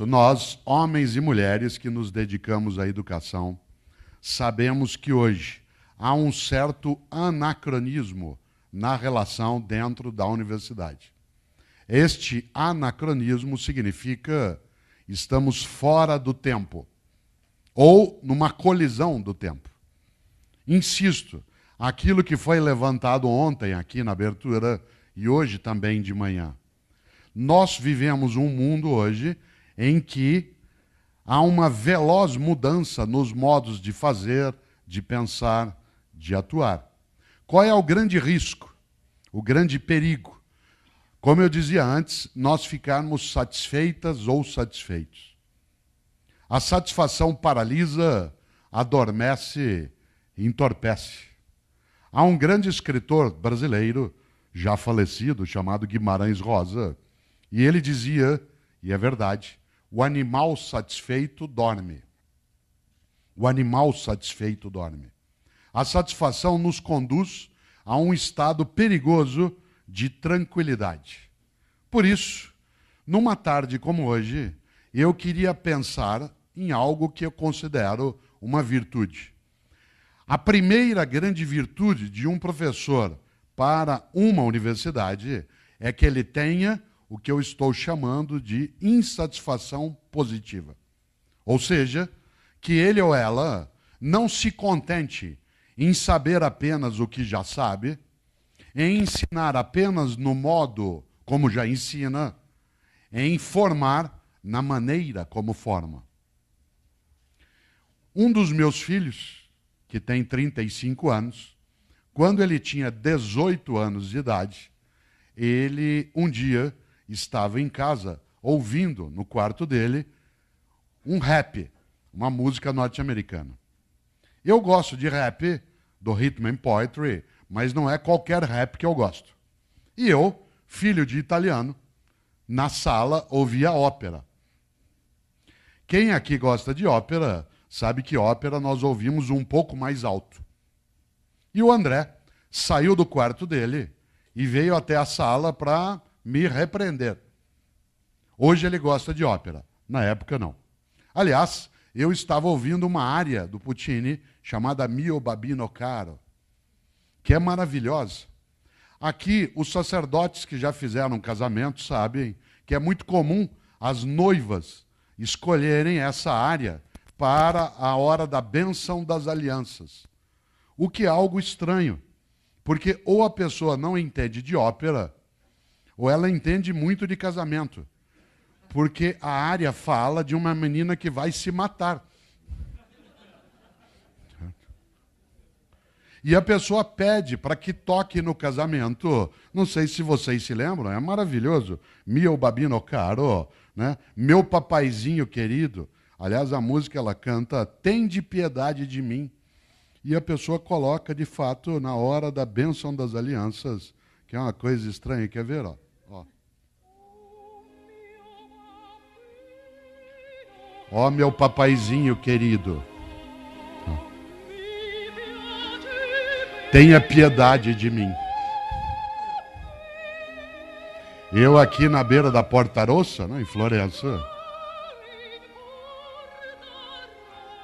Nós, homens e mulheres que nos dedicamos à educação, sabemos que hoje há um certo anacronismo na relação dentro da universidade. Este anacronismo significa estamos fora do tempo ou numa colisão do tempo. Insisto, aquilo que foi levantado ontem aqui na abertura e hoje também de manhã. Nós vivemos um mundo hoje em que há uma veloz mudança nos modos de fazer, de pensar, de atuar. Qual é o grande risco, o grande perigo? Como eu dizia antes, nós ficarmos satisfeitas ou satisfeitos. A satisfação paralisa, adormece e entorpece. Há um grande escritor brasileiro, já falecido, chamado Guimarães Rosa, e ele dizia, e é verdade, o animal satisfeito dorme. O animal satisfeito dorme. A satisfação nos conduz a um estado perigoso de tranquilidade. Por isso, numa tarde como hoje, eu queria pensar em algo que eu considero uma virtude. A primeira grande virtude de um professor para uma universidade é que ele tenha o que eu estou chamando de insatisfação positiva. Ou seja, que ele ou ela não se contente em saber apenas o que já sabe, em ensinar apenas no modo como já ensina, em formar na maneira como forma. Um dos meus filhos, que tem 35 anos, quando ele tinha 18 anos de idade, ele um dia estava em casa ouvindo no quarto dele um rap, uma música norte-americana. Eu gosto de rap, do rhythm and poetry, mas não é qualquer rap que eu gosto. E eu, filho de italiano, na sala ouvia ópera. Quem aqui gosta de ópera sabe que ópera nós ouvimos um pouco mais alto. E o André saiu do quarto dele e veio até a sala para me repreender. Hoje ele gosta de ópera, na época não. Aliás, eu estava ouvindo uma área do Puccini chamada Mio Babino Caro, que é maravilhosa. Aqui, os sacerdotes que já fizeram um casamento sabem que é muito comum as noivas escolherem essa área para a hora da bênção das alianças. O que é algo estranho, porque ou a pessoa não entende de ópera, ou ela entende muito de casamento, porque a área fala de uma menina que vai se matar. E a pessoa pede para que toque no casamento. Não sei se vocês se lembram, é maravilhoso. Mio babino caro, né? Meu papaizinho querido. Aliás, a música ela canta, tende piedade de mim. E a pessoa coloca, de fato, na hora da bênção das alianças, que é uma coisa estranha. Quer ver? Ó. Ó, meu papaizinho querido. Tenha piedade de mim. Eu aqui na beira da Porta Rossa, né, em Florença.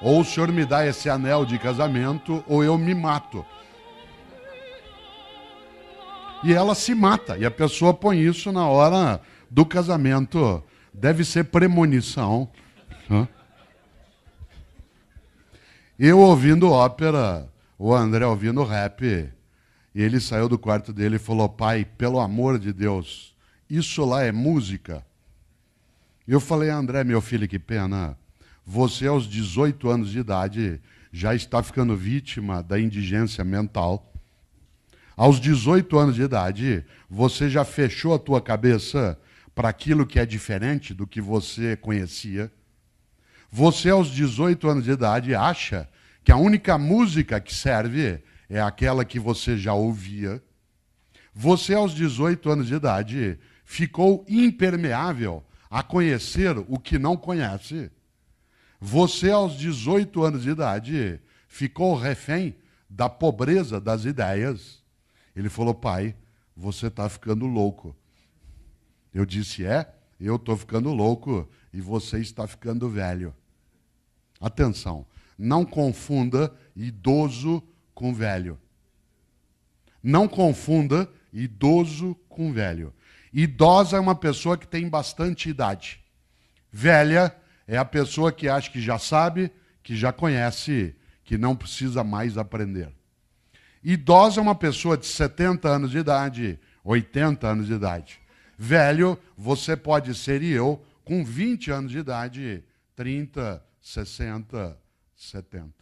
Ou o senhor me dá esse anel de casamento, ou eu me mato. E ela se mata. E a pessoa põe isso na hora do casamento. Deve ser premonição. Eu ouvindo ópera, o André ouvindo rap, e ele saiu do quarto dele e falou, pai, pelo amor de Deus, isso lá é música? Eu falei, André, meu filho, que pena, você aos 18 anos de idade já está ficando vítima da indigência mental. Aos 18 anos de idade, você já fechou a tua cabeça para aquilo que é diferente do que você conhecia. Você, aos 18 anos de idade, acha que a única música que serve é aquela que você já ouvia. Você, aos 18 anos de idade, ficou impermeável a conhecer o que não conhece. Você, aos 18 anos de idade, ficou refém da pobreza das ideias. Ele falou, pai, você está ficando louco. Eu disse, eu estou ficando louco. e você está ficando velho. Atenção, não confunda idoso com velho. Não confunda idoso com velho. Idosa é uma pessoa que tem bastante idade. Velha é a pessoa que acha que já sabe, que já conhece, que não precisa mais aprender. Idosa é uma pessoa de 70 anos de idade, 80 anos de idade. Velho, você pode ser e eu, com 20 anos de idade, 30, 60, 70.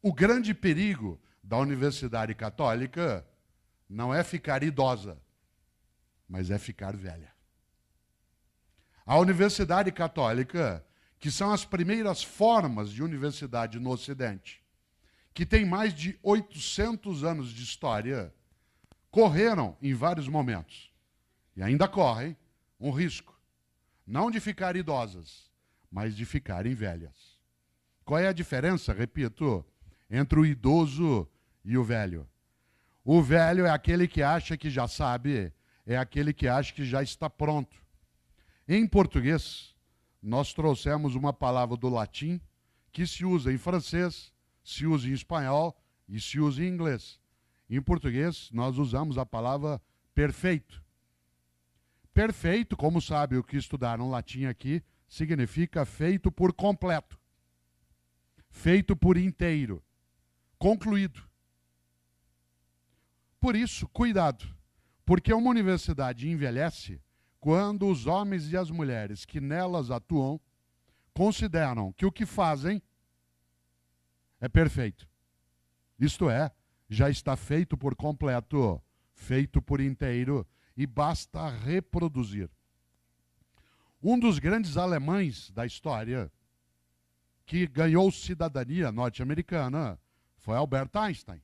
O grande perigo da Universidade Católica não é ficar idosa, mas é ficar velha. A Universidade Católica, que são as primeiras formas de universidade no Ocidente, que tem mais de 800 anos de história, correram em vários momentos, e ainda correm, um risco, não de ficar idosas, mas de ficarem velhas. Qual é a diferença, repito, entre o idoso e o velho? O velho é aquele que acha que já sabe, é aquele que acha que já está pronto. Em português, nós trouxemos uma palavra do latim que se usa em francês, se usa em espanhol e se usa em inglês. Em português, nós usamos a palavra perfeito. Perfeito, como sabe o que estudaram latim aqui, significa feito por completo, feito por inteiro, concluído. Por isso, cuidado, porque uma universidade envelhece quando os homens e as mulheres que nelas atuam consideram que o que fazem é perfeito. Isto é, já está feito por completo, feito por inteiro, e basta reproduzir. Um dos grandes alemães da história que ganhou cidadania norte-americana foi Albert Einstein.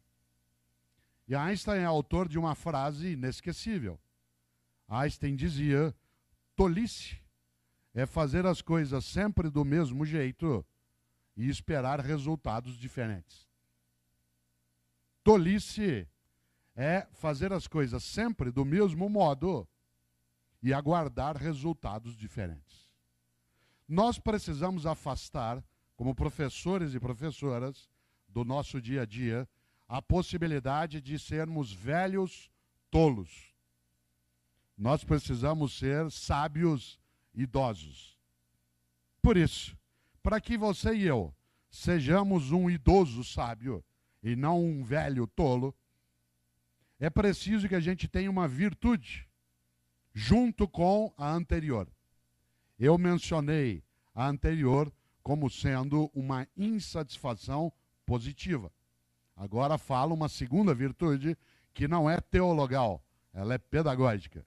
E Einstein é autor de uma frase inesquecível. Einstein dizia: tolice é fazer as coisas sempre do mesmo jeito e esperar resultados diferentes. Tolice é fazer as coisas sempre do mesmo modo e aguardar resultados diferentes. Nós precisamos afastar, como professores e professoras do nosso dia a dia, a possibilidade de sermos velhos tolos. Nós precisamos ser sábios idosos. Por isso, para que você e eu sejamos um idoso sábio e não um velho tolo, é preciso que a gente tenha uma virtude junto com a anterior. Eu mencionei a anterior como sendo uma insatisfação positiva. Agora falo uma segunda virtude que não é teologal, ela é pedagógica.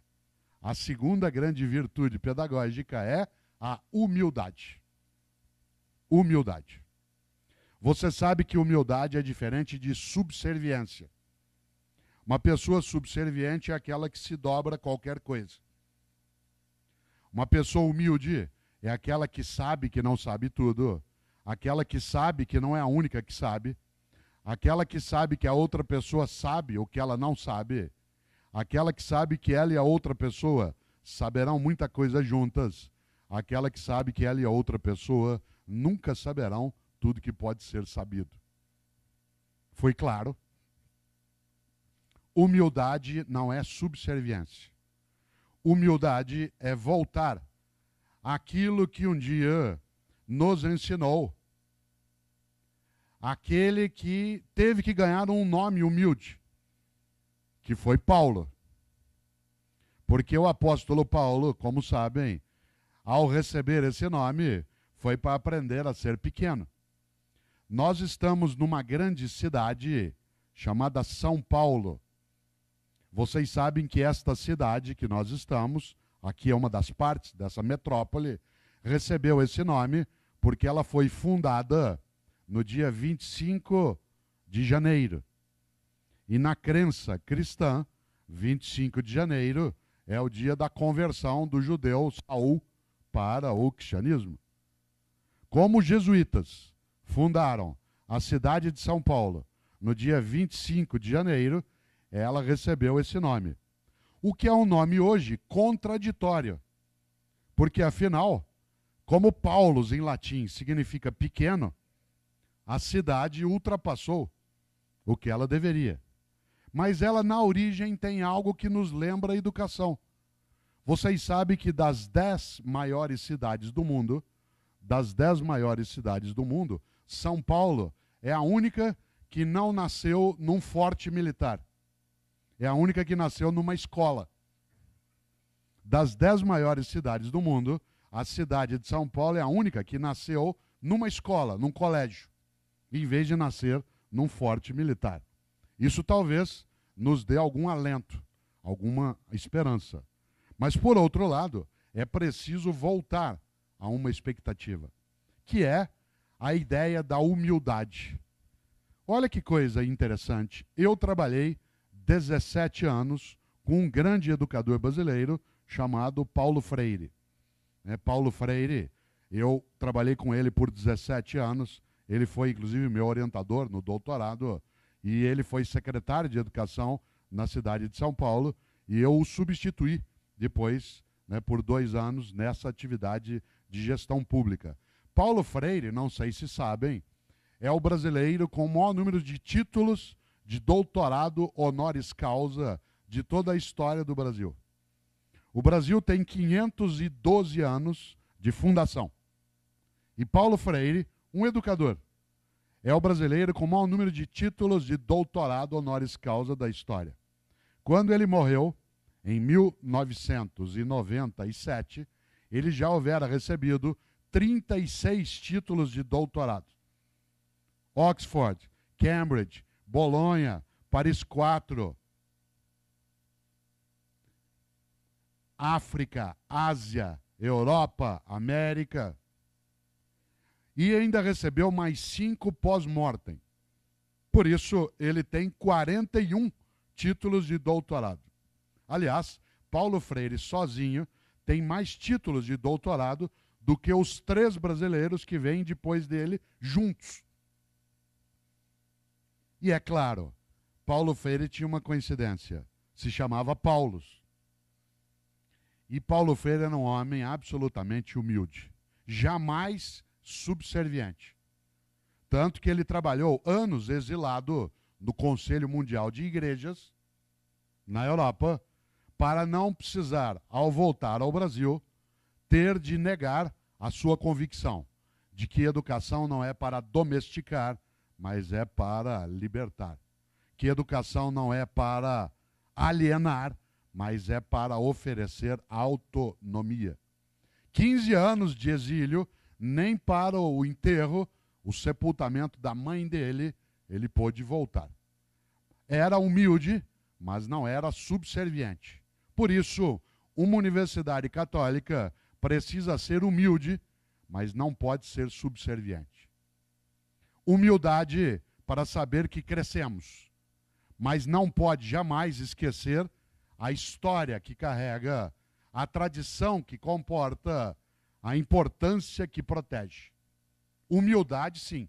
A segunda grande virtude pedagógica é a humildade. Humildade. Você sabe que humildade é diferente de subserviência. Uma pessoa subserviente é aquela que se dobra a qualquer coisa. Uma pessoa humilde é aquela que sabe que não sabe tudo, aquela que sabe que não é a única que sabe, aquela que sabe que a outra pessoa sabe o que ela não sabe, aquela que sabe que ela e a outra pessoa saberão muita coisa juntas, aquela que sabe que ela e a outra pessoa nunca saberão tudo que pode ser sabido. Foi claro? Humildade não é subserviência. Humildade é voltar àquilo que um dia nos ensinou. Aquele que teve que ganhar um nome humilde, que foi Paulo. Porque o apóstolo Paulo, como sabem, ao receber esse nome, foi para aprender a ser pequeno. Nós estamos numa grande cidade chamada São Paulo. Vocês sabem que esta cidade que nós estamos, aqui é uma das partes dessa metrópole, recebeu esse nome porque ela foi fundada no dia 25 de janeiro. E na crença cristã, 25 de janeiro é o dia da conversão do judeu Saul para o cristianismo. Como os jesuítas fundaram a cidade de São Paulo no dia 25 de janeiro, ela recebeu esse nome. O que é um nome hoje contraditório, porque afinal, Como Paulos, em latim, significa pequeno, a cidade ultrapassou o que ela deveria. Mas ela, na origem, tem algo que nos lembra a educação. Vocês sabem que das 10 maiores cidades do mundo, São Paulo é a única que não nasceu num forte militar. É a única que nasceu numa escola. Das 10 maiores cidades do mundo, a cidade de São Paulo é a única que nasceu numa escola, num colégio, em vez de nascer num forte militar. Isso talvez nos dê algum alento, alguma esperança. Mas, por outro lado, é preciso voltar a uma expectativa, que é a ideia da humildade. Olha que coisa interessante. Eu trabalhei 17 anos com um grande educador brasileiro chamado Paulo Freire. Paulo Freire, eu trabalhei com ele por 17 anos, ele foi inclusive meu orientador no doutorado, e ele foi secretário de Educação na cidade de São Paulo, e eu o substituí depois, por 2 anos, nessa atividade de gestão pública. Paulo Freire, não sei se sabem, é o brasileiro com o maior número de títulos de doutorado honoris causa de toda a história do Brasil. O Brasil tem 512 anos de fundação. E Paulo Freire, um educador, é o brasileiro com o maior número de títulos de doutorado honoris causa da história. Quando ele morreu, em 1997, ele já houvera recebido 36 títulos de doutorado. Oxford, Cambridge, Bolonha, Paris 4, África, Ásia, Europa, América. E ainda recebeu mais 5 pós-mortem. Por isso, ele tem 41 títulos de doutorado. Aliás, Paulo Freire sozinho tem mais títulos de doutorado do que os 3 brasileiros que vêm depois dele juntos. E é claro, Paulo Freire tinha uma coincidência. Se chamava Paulus. E Paulo Freire era um homem absolutamente humilde. Jamais subserviente. Tanto que ele trabalhou anos exilado no Conselho Mundial de Igrejas, na Europa, para não precisar, ao voltar ao Brasil, ter de negar a sua convicção de que educação não é para domesticar, mas é para libertar. Que educação não é para alienar, mas é para oferecer autonomia. 15 anos de exílio, nem para o enterro, o sepultamento da mãe dele, ele pôde voltar. Era humilde, mas não era subserviente. Por isso, uma universidade católica precisa ser humilde, mas não pode ser subserviente. Humildade para saber que crescemos, mas não pode jamais esquecer a história que carrega, a tradição que comporta, a importância que protege. Humildade, sim.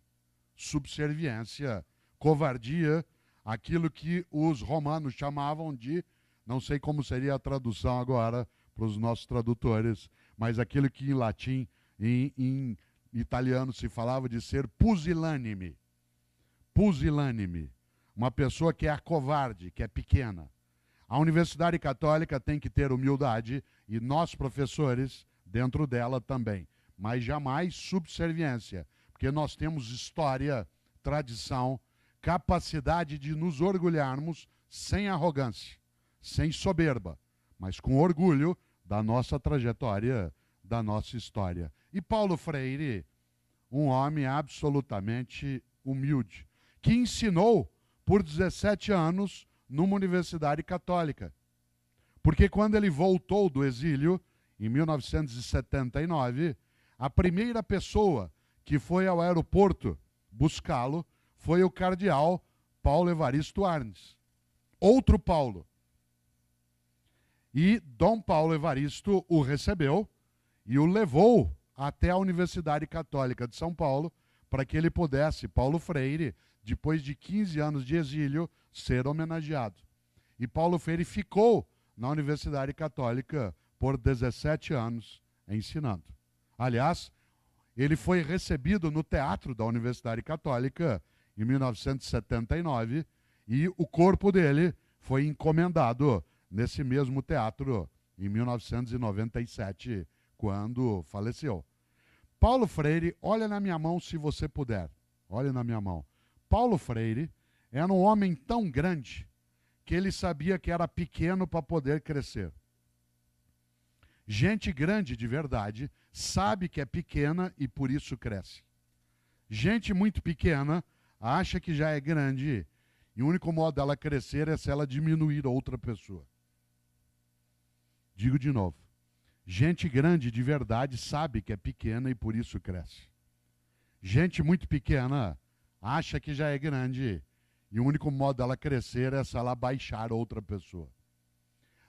Subserviência, covardia, aquilo que os romanos chamavam de, não sei como seria a tradução agora para os nossos tradutores, mas aquilo que em latim, em italiano se falava de ser pusilânime. Pusilânime. Uma pessoa que é covarde, que é pequena. A Universidade Católica tem que ter humildade e nós, professores, dentro dela também. Mas jamais subserviência, porque nós temos história, tradição, capacidade de nos orgulharmos sem arrogância, sem soberba, mas com orgulho da nossa trajetória, da nossa história. E Paulo Freire, um homem absolutamente humilde, que ensinou por 17 anos numa universidade católica. Porque quando ele voltou do exílio, em 1979, a primeira pessoa que foi ao aeroporto buscá-lo foi o cardeal Paulo Evaristo Arnes. Outro Paulo. E Dom Paulo Evaristo o recebeu e o levou até a Universidade Católica de São Paulo para que ele pudesse, Paulo Freire, depois de 15 anos de exílio, ser homenageado. E Paulo Freire ficou na Universidade Católica por 17 anos ensinando. Aliás, ele foi recebido no Teatro da Universidade Católica em 1979 e o corpo dele foi encomendado nesse mesmo teatro em 1997, quando faleceu. Paulo Freire, olha na minha mão se você puder. Olha na minha mão. Paulo Freire era um homem tão grande que ele sabia que era pequeno para poder crescer. Gente grande de verdade sabe que é pequena e por isso cresce. Gente muito pequena acha que já é grande e o único modo dela crescer é se ela diminuir outra pessoa. Digo de novo. Gente grande de verdade sabe que é pequena e por isso cresce. Gente muito pequena acha que já é grande e o único modo dela crescer é se ela baixar outra pessoa.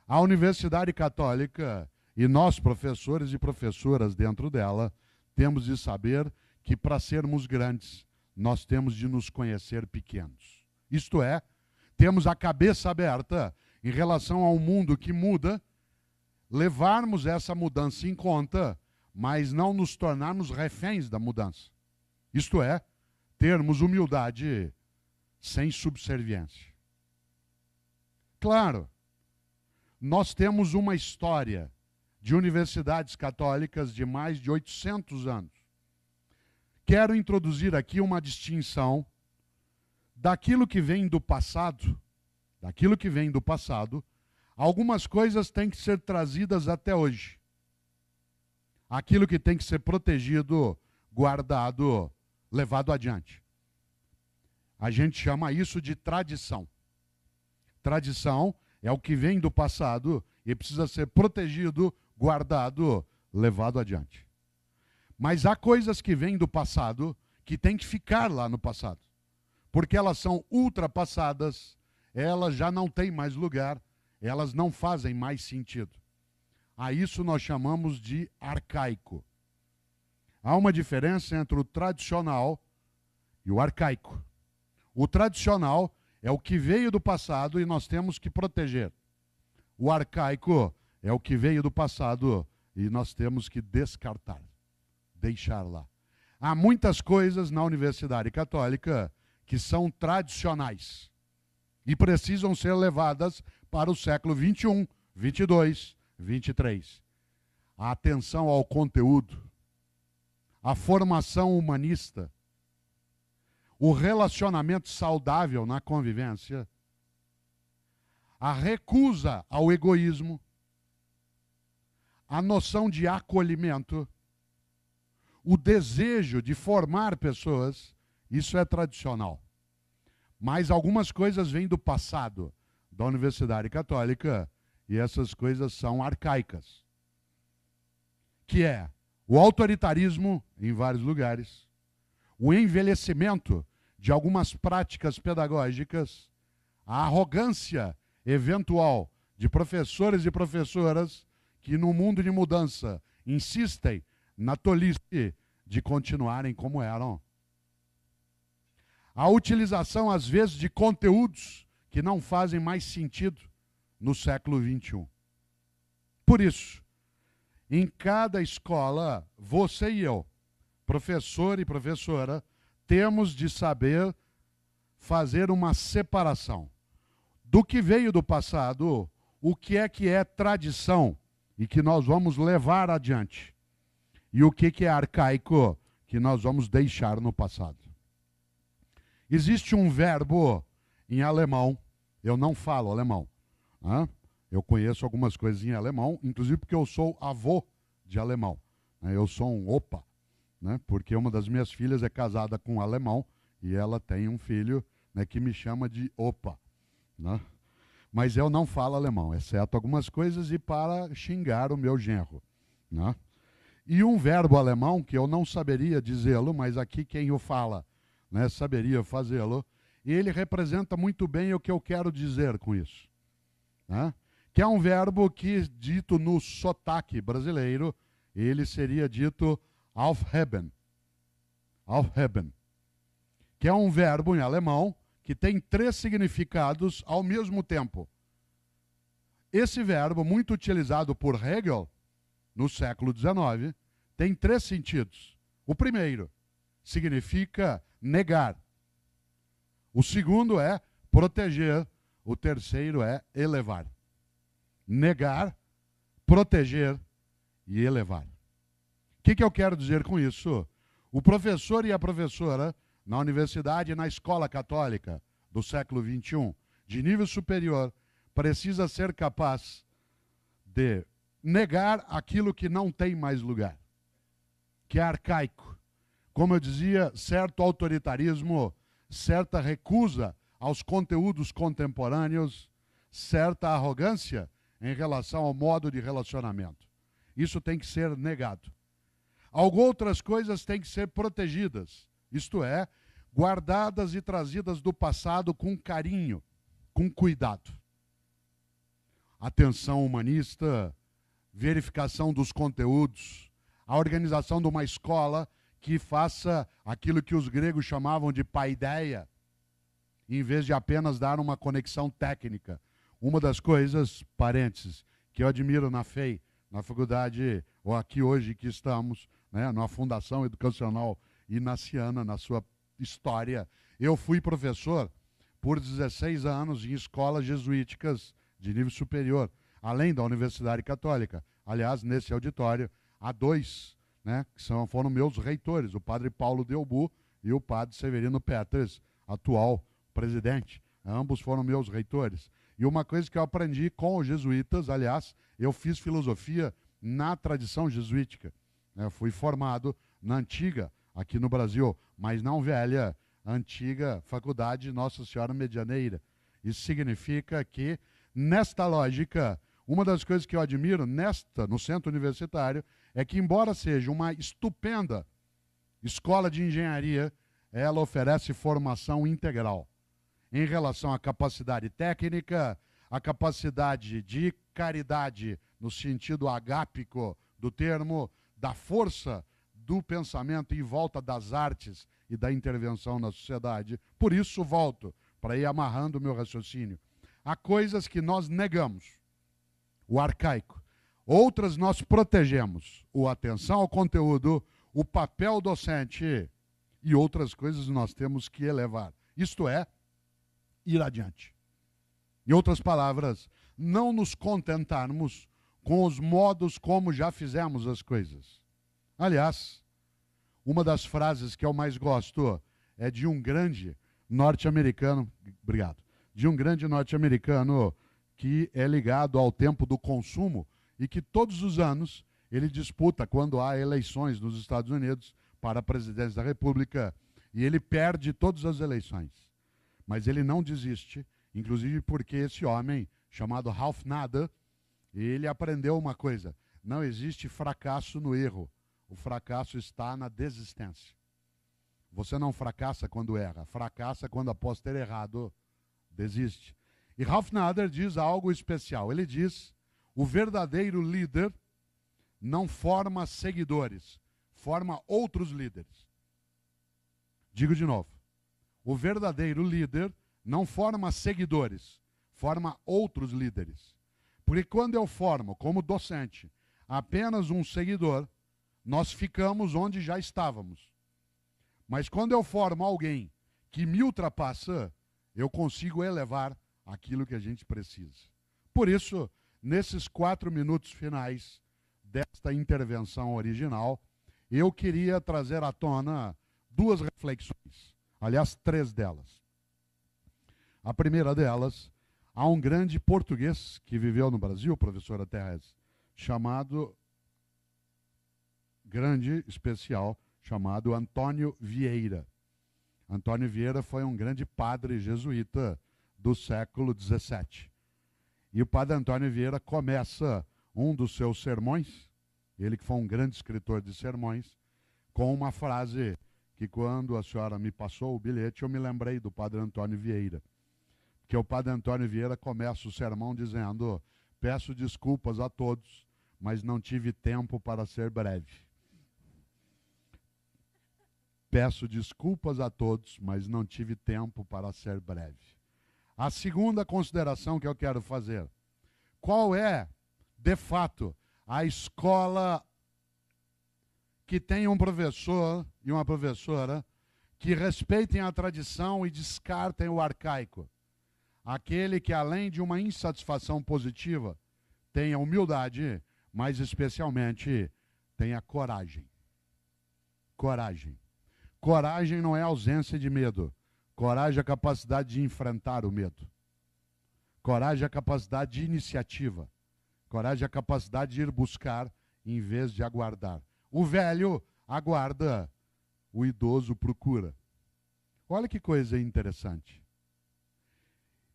A Universidade Católica e nós, professores e professoras dentro dela, temos de saber que para sermos grandes, nós temos de nos conhecer pequenos. Isto é, temos a cabeça aberta em relação ao mundo que muda, levarmos essa mudança em conta, mas não nos tornarmos reféns da mudança. Isto é, termos humildade sem subserviência. Claro, nós temos uma história de universidades católicas de mais de 800 anos. Quero introduzir aqui uma distinção daquilo que vem do passado, algumas coisas têm que ser trazidas até hoje. Aquilo que tem que ser protegido, guardado, levado adiante. A gente chama isso de tradição. Tradição é o que vem do passado e precisa ser protegido, guardado, levado adiante. Mas há coisas que vêm do passado que têm que ficar lá no passado. Porque elas são ultrapassadas, elas já não têm mais lugar, elas não fazem mais sentido. A isso nós chamamos de arcaico. Há uma diferença entre o tradicional e o arcaico. O tradicional é o que veio do passado e nós temos que proteger. O arcaico é o que veio do passado e nós temos que descartar, deixar lá. Há muitas coisas na Universidade Católica que são tradicionais e precisam ser levadas para o século 21, 22, 23. A atenção ao conteúdo, a formação humanista, o relacionamento saudável na convivência, a recusa ao egoísmo, a noção de acolhimento, o desejo de formar pessoas, isso é tradicional. Mas algumas coisas vêm do passado da Universidade Católica e essas coisas são arcaicas. Que é o autoritarismo em vários lugares, o envelhecimento de algumas práticas pedagógicas, a arrogância eventual de professores e professoras que no mundo de mudança insistem na tolice de continuarem como eram. A utilização, às vezes, de conteúdos que não fazem mais sentido no século XXI. Por isso, em cada escola, você e eu, professor e professora, temos de saber fazer uma separação do que veio do passado, o que é tradição e que nós vamos levar adiante, e o que é arcaico que nós vamos deixar no passado. Existe um verbo em alemão, eu não falo alemão, né? Eu conheço algumas coisas em alemão, inclusive porque eu sou avô de alemão, né? Eu sou um opa, né? Porque uma das minhas filhas é casada com um alemão e ela tem um filho, né, que me chama de opa, né? Mas eu não falo alemão, exceto algumas coisas e para xingar o meu genro, né? E um verbo alemão que eu não saberia dizê-lo, mas aqui quem o fala, né, saberia fazê-lo, e ele representa muito bem o que eu quero dizer com isso, né? Que é um verbo que, dito no sotaque brasileiro, ele seria dito aufheben. Aufheben. Que é um verbo em alemão que tem 3 significados ao mesmo tempo. Esse verbo, muito utilizado por Hegel no século XIX, tem 3 sentidos. O primeiro significa negar. O segundo é proteger. O terceiro é elevar. Negar, proteger e elevar. O que eu quero dizer com isso? O professor e a professora, na universidade e na escola católica do século XXI, de nível superior, precisa ser capaz de negar aquilo que não tem mais lugar, que é arcaico. Como eu dizia, certo autoritarismo, certa recusa aos conteúdos contemporâneos, certa arrogância em relação ao modo de relacionamento. Isso tem que ser negado. Algumas outras coisas têm que ser protegidas, isto é, guardadas e trazidas do passado com carinho, com cuidado. Atenção humanista, verificação dos conteúdos, a organização de uma escola que faça aquilo que os gregos chamavam de paideia, em vez de apenas dar uma conexão técnica. Uma das coisas, parênteses, que eu admiro na FEI, na faculdade, ou aqui hoje que estamos, né, na Fundação Educacional Inaciana, na sua história, eu fui professor por 16 anos em escolas jesuíticas de nível superior, além da Universidade Católica. Aliás, nesse auditório, há 2, né, que foram meus reitores, o padre Paulo Delbu e o padre Severino Petres, atual presidente. Ambos foram meus reitores. E uma coisa que eu aprendi com os jesuítas, aliás, eu fiz filosofia na tradição jesuítica. Eu fui formado na antiga, aqui no Brasil, mas não velha, antiga Faculdade Nossa Senhora Medianeira. Isso significa que, nesta lógica, uma das coisas que eu admiro no centro universitário é que, embora seja uma estupenda escola de engenharia, ela oferece formação integral em relação à capacidade técnica, à capacidade de caridade, no sentido agápico do termo, da força do pensamento em volta das artes e da intervenção na sociedade. Por isso, volto, para ir amarrando o meu raciocínio. Há coisas que nós negamos, o arcaico. Outras nós protegemos, o atenção ao conteúdo, o papel docente, e outras coisas nós temos que elevar. Isto é, ir adiante. Em outras palavras, não nos contentarmos com os modos como já fizemos as coisas. Aliás, uma das frases que eu mais gosto é de um grande norte-americano, de um grande norte-americano que é ligado ao tempo do consumo e que todos os anos ele disputa quando há eleições nos Estados Unidos para a presidência da República e ele perde todas as eleições. Mas ele não desiste, inclusive porque esse homem, chamado Ralph Nader, ele aprendeu uma coisa: não existe fracasso no erro, o fracasso está na desistência. Você não fracassa quando erra, fracassa quando após ter errado, desiste. E Ralph Nader diz algo especial, ele diz: o verdadeiro líder não forma seguidores, forma outros líderes. Digo de novo. O verdadeiro líder não forma seguidores, forma outros líderes. Porque quando eu formo, como docente, apenas um seguidor, nós ficamos onde já estávamos. Mas quando eu formo alguém que me ultrapassa, eu consigo elevar aquilo que a gente precisa. Por isso, nesses 4 minutos finais desta intervenção original, eu queria trazer à tona 2 reflexões. Aliás, 3 delas. A primeira delas, há um grande português que viveu no Brasil, professora Terres, chamado Antônio Vieira. Antônio Vieira foi um grande padre jesuíta do século XVII. E o padre Antônio Vieira começa um dos seus sermões, ele que foi um grande escritor de sermões, com uma frase que quando a senhora me passou o bilhete, eu me lembrei do padre Antônio Vieira. Porque o padre Antônio Vieira começa o sermão dizendo: peço desculpas a todos, mas não tive tempo para ser breve. Peço desculpas a todos, mas não tive tempo para ser breve. A segunda consideração que eu quero fazer: qual é, de fato, a escola que tenha um professor e uma professora que respeitem a tradição e descartem o arcaico. Aquele que, além de uma insatisfação positiva, tenha humildade, mas especialmente tenha coragem. Coragem. Coragem não é ausência de medo. Coragem é a capacidade de enfrentar o medo. Coragem é a capacidade de iniciativa. Coragem é a capacidade de ir buscar em vez de aguardar. O velho aguarda, o idoso procura. Olha que coisa interessante.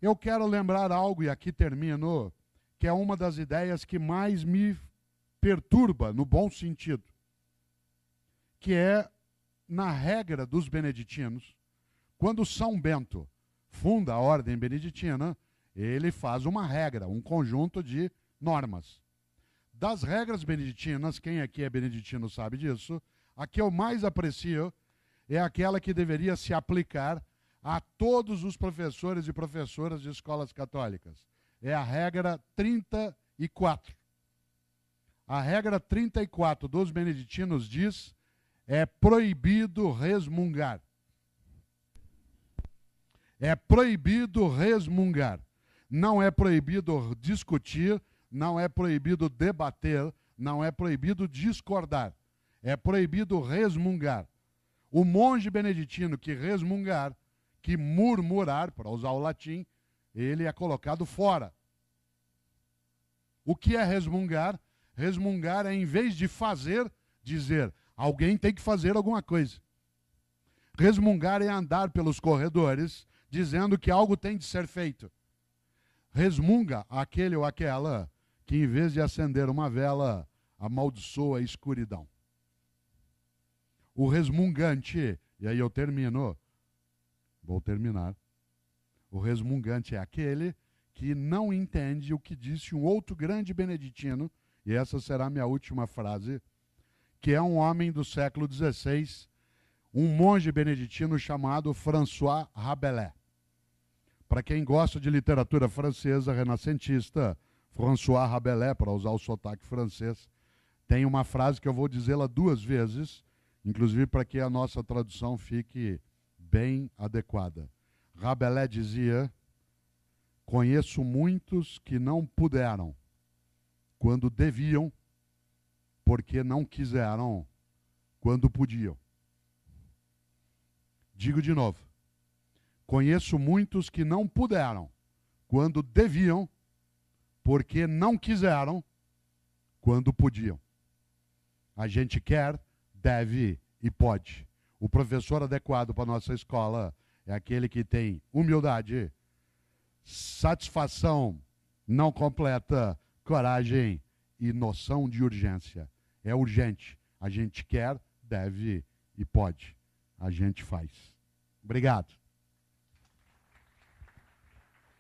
Eu quero lembrar algo, e aqui termino, que é uma das ideias que mais me perturba, no bom sentido, que é, na regra dos beneditinos, quando São Bento funda a ordem beneditina, ele faz uma regra, um conjunto de normas. Das regras beneditinas, quem aqui é beneditino sabe disso, a que eu mais aprecio é aquela que deveria se aplicar a todos os professores e professoras de escolas católicas. É a regra 34. A regra 34 dos beneditinos diz: é proibido resmungar. É proibido resmungar. Não é proibido discutir, não é proibido debater, não é proibido discordar. É proibido resmungar. O monge beneditino que resmungar, que murmurar, para usar o latim, ele é colocado fora. O que é resmungar? Resmungar é, em vez de fazer, dizer: alguém tem que fazer alguma coisa. Resmungar é andar pelos corredores dizendo que algo tem de ser feito. Resmunga aquele ou aquela que, em vez de acender uma vela, amaldiçoa a escuridão. O resmungante, e aí eu termino, vou terminar. O resmungante é aquele que não entende o que disse um outro grande beneditino, e essa será a minha última frase, que é um homem do século XVI, um monge beneditino chamado François Rabelais. Para quem gosta de literatura francesa renascentista, François Rabelais, para usar o sotaque francês, tem uma frase que eu vou dizê-la 2 vezes, inclusive para que a nossa tradução fique bem adequada. Rabelais dizia: conheço muitos que não puderam, quando deviam, porque não quiseram, quando podiam. Digo de novo. Conheço muitos que não puderam, quando deviam, porque não quiseram, quando podiam. A gente quer, deve e pode. O professor adequado para a nossa escola é aquele que tem humildade, satisfação não completa, coragem e noção de urgência. É urgente. A gente quer, deve e pode. A gente faz. Obrigado.